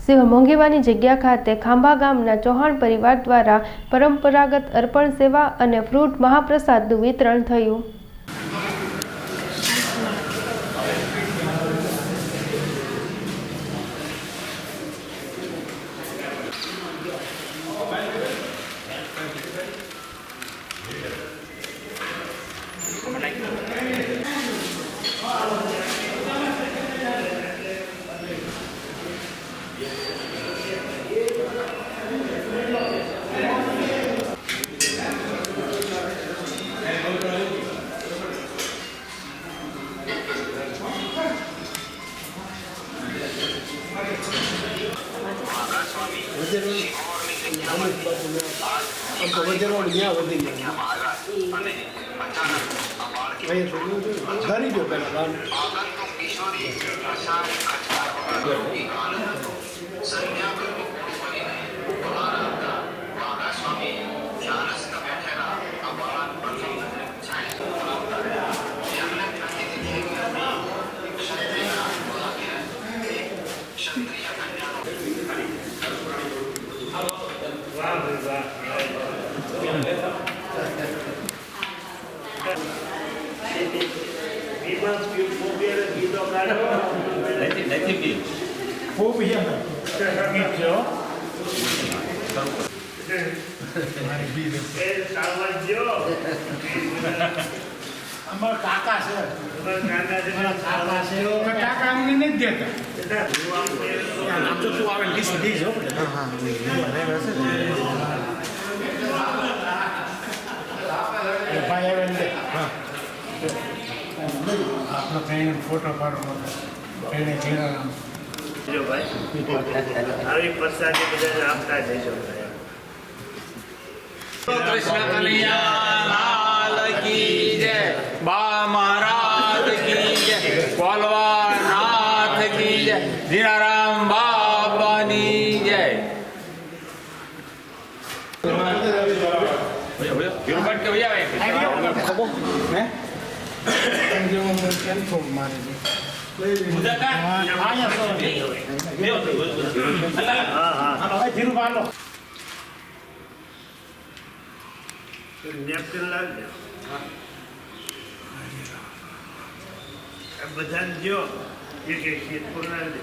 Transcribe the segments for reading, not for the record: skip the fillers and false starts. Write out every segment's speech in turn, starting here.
સિંહ મોંઘેવાની જગ્યા ખાતે ખાંભા ગામના ચૌહાણ પરિવાર દ્વારા પરંપરાગત અર્પણ સેવા અને ફ્રૂટ મહાપ્રસાદનું વિતરણ થયું. કાકા અમને નથી દેતા. આમ તો શું આવે ડીશ દીજ હો. ભાઈ આવે ને આપણો કઈ ફોટો પાડવો એને જીરા જો ભાઈ આવી પ્રસાદી બધાને આપતા જઈશું. કૃષ્ણ કનૈયા લાલ કી જય, બા મહારાજ કી જય, કોલવા નાથ કી જય, જીનારામ બાબાની જય. નેપકિન લાવજો. બધાને જો એક એક સીટ પર લાવજો.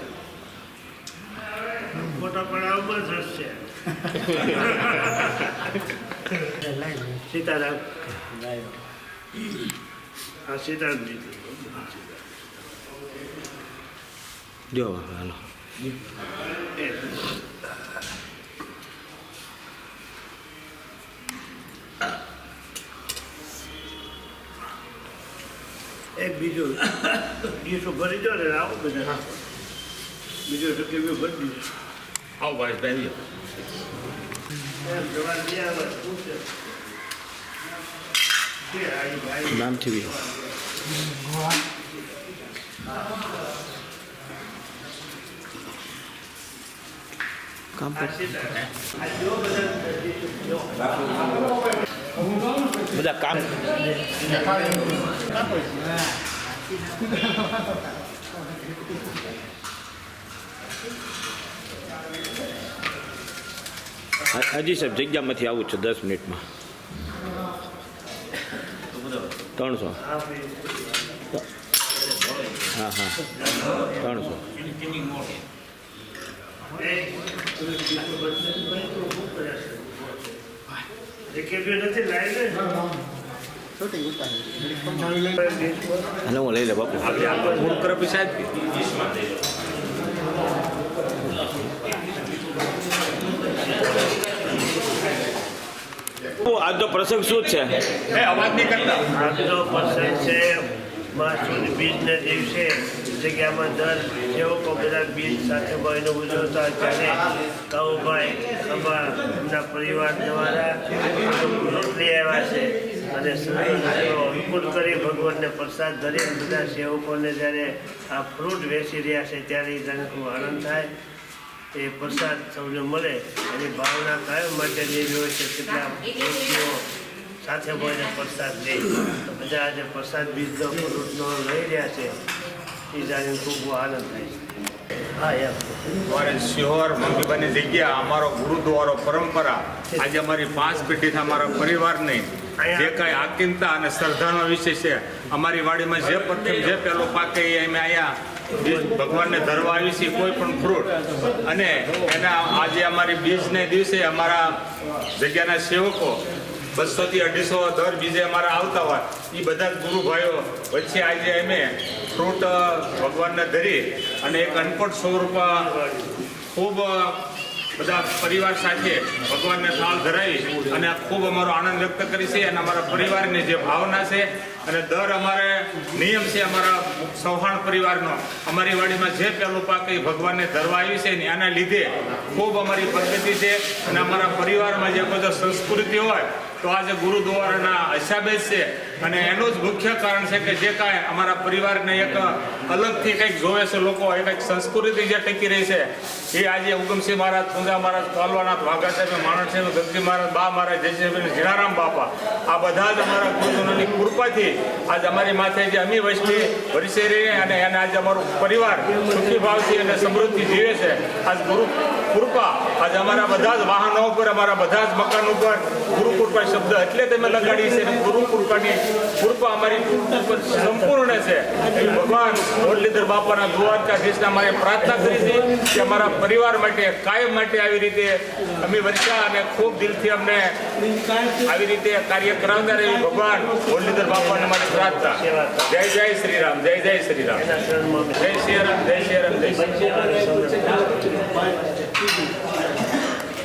ફોટા પડાવ બસ હશે. સીતારામ હા સીતારામજી જો હાલો એક બીજું ગીસો ભરી દો ને આવો બધા બીજો તો કેવું ભરી દીધું. આવો ભાઈ બેસી નામ થી કામ બધા કામ હજી સાહેબ જગ્યામાંથી આવું છું 10 મિનિટમાં 300 હા હા 300 હું લઈ લે બાપુ પૂરું કરો પછી સાહેબ આજનો પ્રસંગ શું છે? અવાજ નહીં કરતા. આજનો પ્રસંગ છે માસુદ બીજના દિવસે જગ્યામાં દર સેવકો બધા બીજ સાથે મળીને ઉજવતા ત્યારે કાઉભાઈ અમારા પરિવાર દ્વારા રોટલી આવ્યા છે અને અનુકૂળ કરી ભગવાનને પ્રસાદ ધરી બધા સેવકોને જ્યારે આ ફ્રૂટ વેચી રહ્યા છે ત્યારે તેને ખૂબ આનંદ થાય. એ પ્રસાદ સૌને મળે એની ભાવના કાયમ માટેની એવી હોય છે. કેટલા વ્યક્તિઓ સાથે મળીને પ્રસાદ લે બધા આજે પ્રસાદ બીજનો ફ્રૂટનો લઈ રહ્યા છે એ જાણીને ખૂબ આનંદ થાય છે. હા એમ અમારે શિહોર મંગીબાની જગ્યા અમારો ગુરુદ્વારો પરંપરા આજે અમારી 5 પેઢીથી અમારા પરિવારની જે કાંઈ આકીમતા અને શ્રદ્ધાનો વિષય છે અમારી વાડીમાં જે પ્રથમ જે પહેલો પાકે એ અમે અહીંયા ભગવાનને ધરવા આવી છે કોઈ પણ ફ્રૂટ અને એના આજે અમારી બીજને દિવસે અમારા જગ્યાના સેવકો 200 થી 250 દર બીજે અમારા આવતા હોય એ બધા જ ગુરુભાઈઓ વચ્ચે આજે અમે ફ્રૂટ ભગવાનને ધરી અને એક અનપટ સ્વરૂપ ખૂબ બધા પરિવાર સાથે ભગવાનને થાળ ધરાવી અને ખૂબ અમારો આનંદ વ્યક્ત કરી છે અને અમારા પરિવારની જે ભાવના છે અને દર અમારે નિયમ છે અમારા ચૌહાણ પરિવારનો અમારી વાડીમાં જે પહેલું પાક એ ભગવાનને ધરવા આવી છે ને આના લીધે ખૂબ અમારી પ્રગતિ છે અને અમારા પરિવારમાં જે બધો સંસ્કૃતિ હોય તો આજે ગુરુદ્વારાના હિસાબે જ છે અને એનું જ મુખ્ય કારણ છે કે જે કાંઈ અમારા પરિવારને એક અલગથી કંઈક જોવે છે લોકો એ કંઈક સંસ્કૃતિ જે ટકી રહી છે એ આજે ઉગમસિંહ મહારાજ પૂંજા મહારાજ પાલવાનાથ વાઘા સાહેબ માણસ સાહેબ ગગજી મહારાજ બા મહારાજ જયસિંહ જીરારામ બાપા આ બધા જ અમારા ગુરુજનોની કૃપાથી આજે અમારી માથે જે અમી વસ્તી વરસી રહી અને એને આજે અમારું પરિવાર સુખી ભાવથી અને સમૃદ્ધિ જીવે છે આજ ગુરુ કૃપા આજે અમારા બધા જ વાહનો ઉપર અમારા બધા જ મકાન ઉપર ગુરુ કૃપા શબ્દ એટલે તમે લગાડી છે અને ગુરુ કૃપાની કૃપા અમારી ઉપર સંપૂર્ણ છે એ ભગવાન મુરલીધર બાપાના દ્વારકાધીશના અમારે પ્રાર્થના કરી છે કે અમારા પરિવાર માટે કાયમ માટે આવી રીતે અમે વર્ષા અને ખૂબ દિલથી અમને આવી રીતે કાર્ય કરાવનાર એવી ભગવાન મુરલીધર બાપાને મારી પ્રાર્થના જય જય શ્રી રામ જય જય શ્રી રામ એના શરણમાં અમે જય શ્રી રામ જય શ્રી રામ જય શ્રી રામ. જય